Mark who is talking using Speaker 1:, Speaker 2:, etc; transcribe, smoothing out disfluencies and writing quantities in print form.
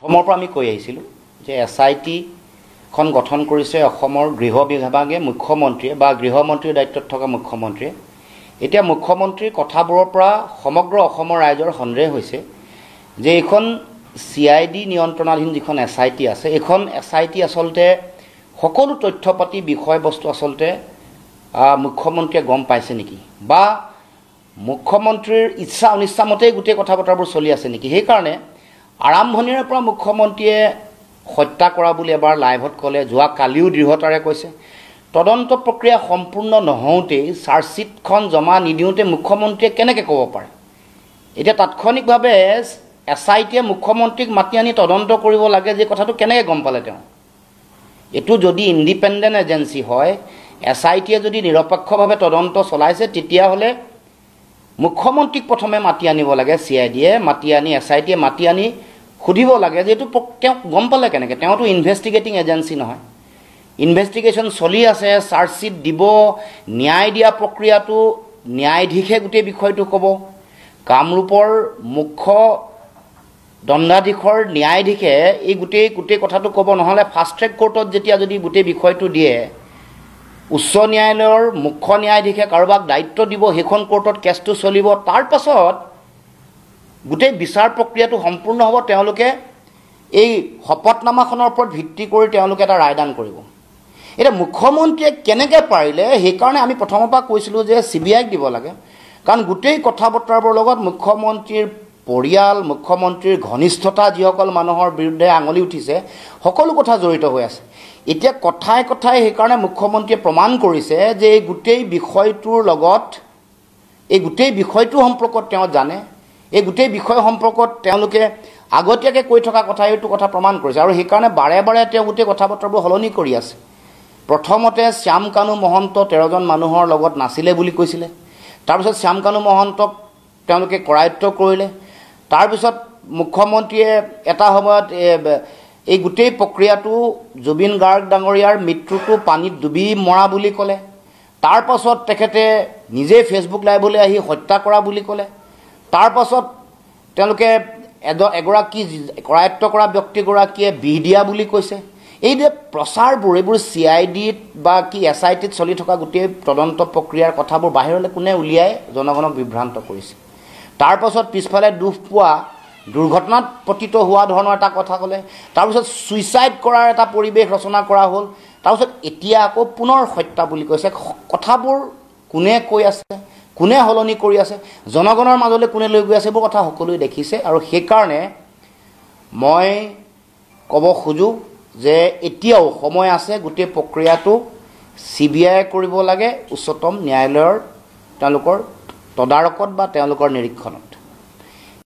Speaker 1: প্ৰথমৰ পৰা আমি কৈ আহিছিলোঁ যে SIT খন গঠন কৰিছে অসমৰ গৃহ বিভাগে মুখ্যমন্ত্ৰীয়ে বা গৃহমন্ত্ৰীৰ দায়িত্বত থকা মুখ্যমন্ত্ৰীয়ে। এতিয়া মুখ্যমন্ত্ৰীৰ কথাবোৰৰ পৰা সমগ্ৰ অসমৰ ৰাইজৰ সন্দেহ হৈছে যে এইখন CID নিয়ন্ত্ৰণাধীন যিখন SIT আছে, এইখন SIT আচলতে সকলো তথ্য পাতি বিষয়বস্তু আচলতে মুখ্যমন্ত্ৰীয়ে গম পাইছে নেকি, বা মুখ্যমন্ত্ৰীৰ ইচ্ছা অনিচ্ছা মতেই গোটেই কথা বতৰাবোৰ চলি আছে নেকি। সেইকাৰণে আৰম্ভণিৰে পৰা মুখ্যমন্ত্ৰীয়ে হত্যা কৰা বুলি এবাৰ লাইভত ক'লে, যোৱা কালিও দৃঢ়তাৰে কৈছে। তদন্ত প্ৰক্ৰিয়া সম্পূৰ্ণ নহওঁতেই চাৰ্জশ্বিটখন জমা নিদিওঁতে মুখ্যমন্ত্ৰীয়ে কেনেকৈ ক'ব পাৰে। এতিয়া তাৎক্ষণিকভাৱে SITয়ে মুখ্যমন্ত্ৰীক মাতি আনি তদন্ত কৰিব লাগে যে কথাটো কেনেকৈ গম পালে তেওঁ। এইটো যদি ইণ্ডিপেণ্ডেণ্ট এজেঞ্চি হয়, SITয়ে যদি নিৰপেক্ষভাৱে তদন্ত চলাইছে, তেতিয়াহ'লে মুখ্যমন্ত্ৰীক প্ৰথমে মাতি আনিব লাগে, CIDয়ে মাতি আনি SITয়ে মাতি আনি সুধিব লাগে যে এইটো তেওঁ গম পালে কেনেকৈ। তেওঁতো ইনভেষ্টিগেটিং এজেঞ্চি নহয়, ইনভেষ্টিগেশ্যন চলি আছে, চাৰ্জশ্বিট দিব, ন্যায় দিয়া প্ৰক্ৰিয়াটো ন্যায়াধীশে গোটেই বিষয়টো ক'ব। কামৰূপৰ মুখ্য দণ্ডাধীশৰ ন্যায়াধীশে এই গোটেই কথাটো ক'ব। নহ'লে ফাষ্ট ট্ৰেক কোৰ্টত যেতিয়া যদি গোটেই বিষয়টো দিয়ে, উচ্চ ন্যায়ালয়ৰ মুখ্য ন্যায়াধীশে কাৰোবাক দায়িত্ব দিব, সেইখন কোৰ্টত কেছটো চলিব, তাৰ পাছত গোটেই বিচাৰ প্ৰক্ৰিয়াটো সম্পূৰ্ণ হ'ব। তেওঁলোকে এই শপতনামাখনৰ ওপৰত ভিত্তি কৰি তেওঁলোকে এটা ৰায়দান কৰিব। এতিয়া মুখ্যমন্ত্ৰীয়ে কেনেকৈ পাৰিলে, সেইকাৰণে আমি প্ৰথমৰ পৰা কৈছিলোঁ যে CBIক দিব লাগে। কাৰণ গোটেই কথা বতৰাবোৰৰ লগত মুখ্যমন্ত্ৰীৰ পৰিয়াল, মুখ্যমন্ত্ৰীৰ ঘনিষ্ঠতা যিসকল মানুহৰ বিৰুদ্ধে আঙুলি উঠিছে, সকলো কথা জড়িত হৈ আছে। এতিয়া কথাই কথাই সেইকাৰণে মুখ্যমন্ত্ৰীয়ে প্ৰমাণ কৰিছে যে এই গোটেই বিষয়টোৰ লগত, এই গোটেই বিষয়টো সম্পৰ্কত তেওঁ জানে, এই গোটেই বিষয় সম্পৰ্কত তেওঁলোকে আগতীয়াকৈ কৈ থকা কথা, এইটো কথা প্ৰমাণ কৰিছে। আৰু সেইকাৰণে বাৰে বাৰে তেওঁ গোটেই কথা বতৰাবোৰ সলনি কৰি আছে। প্ৰথমতে শ্যাম কানু মহন্ত 13জন মানুহৰ লগত নাছিলে বুলি কৈছিলে, তাৰপিছত শ্যাম কানু মহন্তক তেওঁলোকে কৰায়ত্ব কৰিলে, তাৰপিছত মুখ্যমন্ত্ৰীয়ে এটা সময়ত এই গোটেই প্ৰক্ৰিয়াটো জুবিন গাৰ্গ ডাঙৰীয়াৰ মৃত্যুটো পানীত ডুবি মৰা বুলি ক'লে, তাৰ পাছত তেখেতে নিজে ফেচবুক লাইভলৈ আহি হত্যা কৰা বুলি ক'লে, তাৰ পাছত তেওঁলোকে এগৰাকী কৰায়ত্ব কৰা ব্যক্তিগৰাকীয়ে বিহ দিয়া বুলি কৈছে। এই যে প্ৰচাৰবোৰ, এইবোৰ CIDত বা SITত চলি থকা গোটেই তদন্ত প্ৰক্ৰিয়াৰ কথাবোৰ বাহিৰলৈ কোনে উলিয়াই জনগণক বিভ্ৰান্ত কৰিছে। তাৰ পাছত পিছফালে দুখ পোৱা, দুৰ্ঘটনাত পতিত হোৱা ধৰণৰ এটা কথা ক'লে, তাৰপিছত ছুইচাইড কৰাৰ এটা পৰিৱেশ ৰচনা কৰা হ'ল, তাৰপিছত এতিয়া আকৌ পুনৰ হত্যা বুলি কৈছে। কথাবোৰ কোনে কৈ আছে, কোনে সলনি কৰি আছে, জনগণৰ মাজলৈ কোনে লৈ গৈ আছে, এইবোৰ কথা সকলোৱে দেখিছে। আৰু সেইকাৰণে মই ক'ব খোজোঁ যে এতিয়াও সময় আছে, গোটেই প্ৰক্ৰিয়াটো CBIয়ে কৰিব লাগে, উচ্চতম ন্যায়ালয়ৰ তেওঁলোকৰ তদাৰকত বা তেওঁলোকৰ নিৰীক্ষণত।